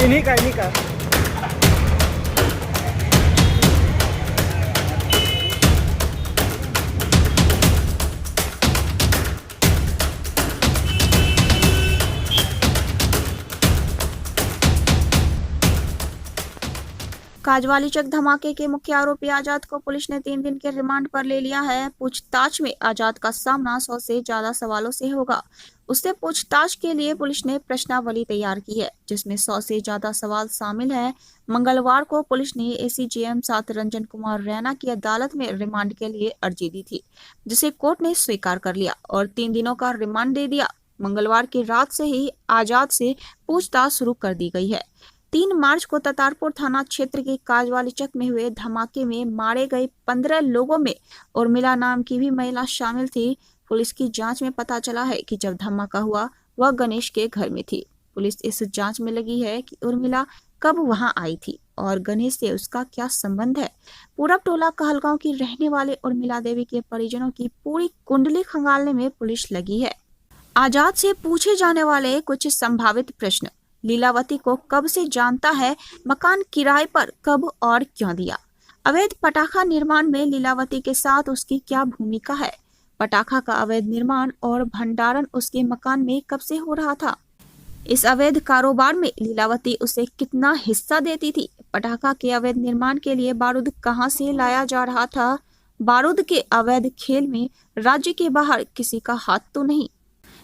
इन्हीं का काजवाली चक धमाके के मुख्य आरोपी आजाद को पुलिस ने 3 दिन के रिमांड पर ले लिया है। पूछताछ में आजाद का सामना 100 से ज्यादा सवालों से होगा। उससे पूछताछ के लिए पुलिस ने प्रश्नावली तैयार की है, जिसमें 100 से ज्यादा सवाल शामिल है। मंगलवार को पुलिस ने एसीजेएम 7 रंजन कुमार रैना की अदालत में रिमांड के लिए अर्जी दी थी, जिसे कोर्ट ने स्वीकार कर लिया और 3 दिनों का रिमांड दे दिया। मंगलवार की रात से ही आजाद से पूछताछ शुरू कर दी गई है। 3 मार्च को ततारपुर थाना क्षेत्र के काजवाली चक में हुए धमाके में मारे गए 15 लोगों में उर्मिला नाम की भी महिला शामिल थी। पुलिस की जांच में पता चला है कि जब धमाका हुआ वह गणेश के घर में थी। पुलिस इस जांच में लगी है कि उर्मिला कब वहां आई थी और गणेश से उसका क्या संबंध है। पूरब टोला कहलगांव की रहने वाले उर्मिला देवी के परिजनों की पूरी कुंडली खंगालने में पुलिस लगी है। आजाद से पूछे जाने वाले कुछ संभावित प्रश्न: लीलावती को कब से जानता है? मकान किराए पर कब और क्यों दिया? अवैध पटाखा निर्माण में लीलावती के साथ उसकी क्या भूमिका है? पटाखा का अवैध निर्माण और भंडारण उसके मकान में कब से हो रहा था? इस अवैध कारोबार में लीलावती उसे कितना हिस्सा देती थी? पटाखा के अवैध निर्माण के लिए बारूद कहां से लाया जा रहा था? बारूद के अवैध खेल में राज्य के बाहर किसी का हाथ तो नहीं?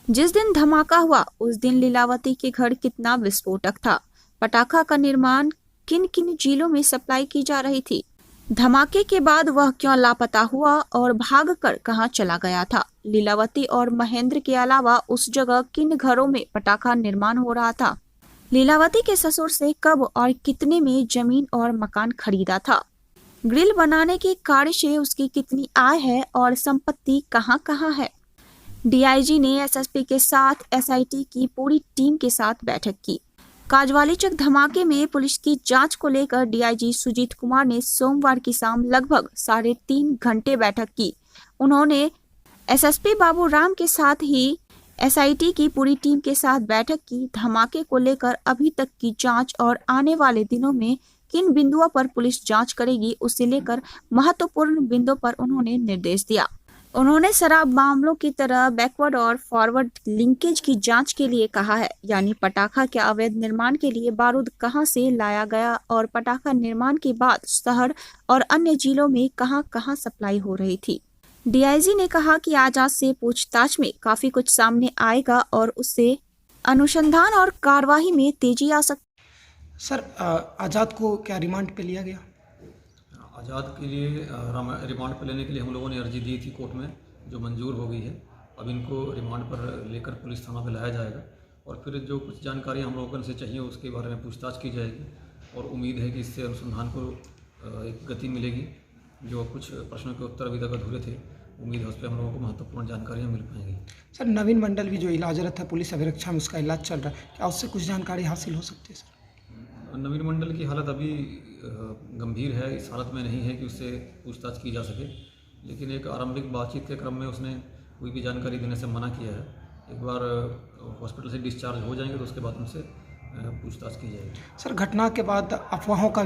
जिस दिन धमाका हुआ उस दिन लीलावती के घर कितना विस्फोटक था? पटाखा का निर्माण किन किन जिलों में सप्लाई की जा रही थी? धमाके के बाद वह क्यों लापता हुआ और भागकर कहां चला गया था? लीलावती और महेंद्र के अलावा उस जगह किन घरों में पटाखा निर्माण हो रहा था? लीलावती के ससुर से कब और कितने में जमीन और मकान खरीदा था? ग्रिल बनाने के कार्य से उसकी कितनी आय है और संपत्ति कहां कहां है? डीआईजी ने एसएसपी के साथ एसआईटी की पूरी टीम के साथ बैठक की। काजवाली चक धमाके में पुलिस की जांच को लेकर डीआईजी सुजीत कुमार ने सोमवार की शाम लगभग 3.5 घंटे बैठक की। उन्होंने एसएसपी बाबू राम के साथ ही एसआईटी की पूरी टीम के साथ बैठक की। धमाके को लेकर अभी तक की जांच और आने वाले दिनों में किन बिंदुओं पर पुलिस जांच करेगी, उसे लेकर महत्वपूर्ण बिंदुओं पर उन्होंने निर्देश दिया। उन्होंने शराब मामलों की तरह बैकवर्ड और फॉरवर्ड लिंकेज की जांच के लिए कहा है, यानी पटाखा के अवैध निर्माण के लिए बारूद कहां से लाया गया और पटाखा निर्माण के बाद शहर और अन्य जिलों में कहां कहां सप्लाई हो रही थी। डीआईजी ने कहा कि आजाद से पूछताछ में काफी कुछ सामने आएगा और उससे अनुसंधान और कार्यवाही में तेजी आ सकती। सर, आजाद को क्या रिमांड पे लिया गया? आज़ाद के लिए रिमांड पर लेने के लिए हम लोगों ने अर्जी दी थी कोर्ट में, जो मंजूर हो गई है। अब इनको रिमांड पर लेकर पुलिस थाना पे लाया जाएगा और फिर जो कुछ जानकारी हम लोगों से चाहिए उसके बारे में पूछताछ की जाएगी और उम्मीद है कि इससे अनुसंधान को एक गति मिलेगी। जो कुछ प्रश्नों के उत्तर अभी तक अधूरे थे, उम्मीद है उस पर हम लोगों को महत्वपूर्ण जानकारियाँ मिल पाएंगी। सर, नवीन मंडल भी जो इलाजरत है पुलिस अभिरक्षा में, उसका इलाज चल रहा है, क्या उससे कुछ जानकारी हासिल हो सकती है? सर, नवीन मंडल की हालत अभी गंभीर है, इस हालत में नहीं है कि उससे पूछताछ की जा सके, लेकिन एक आरंभिक बातचीत के क्रम में उसने कोई भी जानकारी देने से मना किया है। एक बार हॉस्पिटल से डिस्चार्ज हो जाएंगे तो उसके बाद उनसे पूछताछ की जाएगी। सर, घटना के बाद अफवाहों का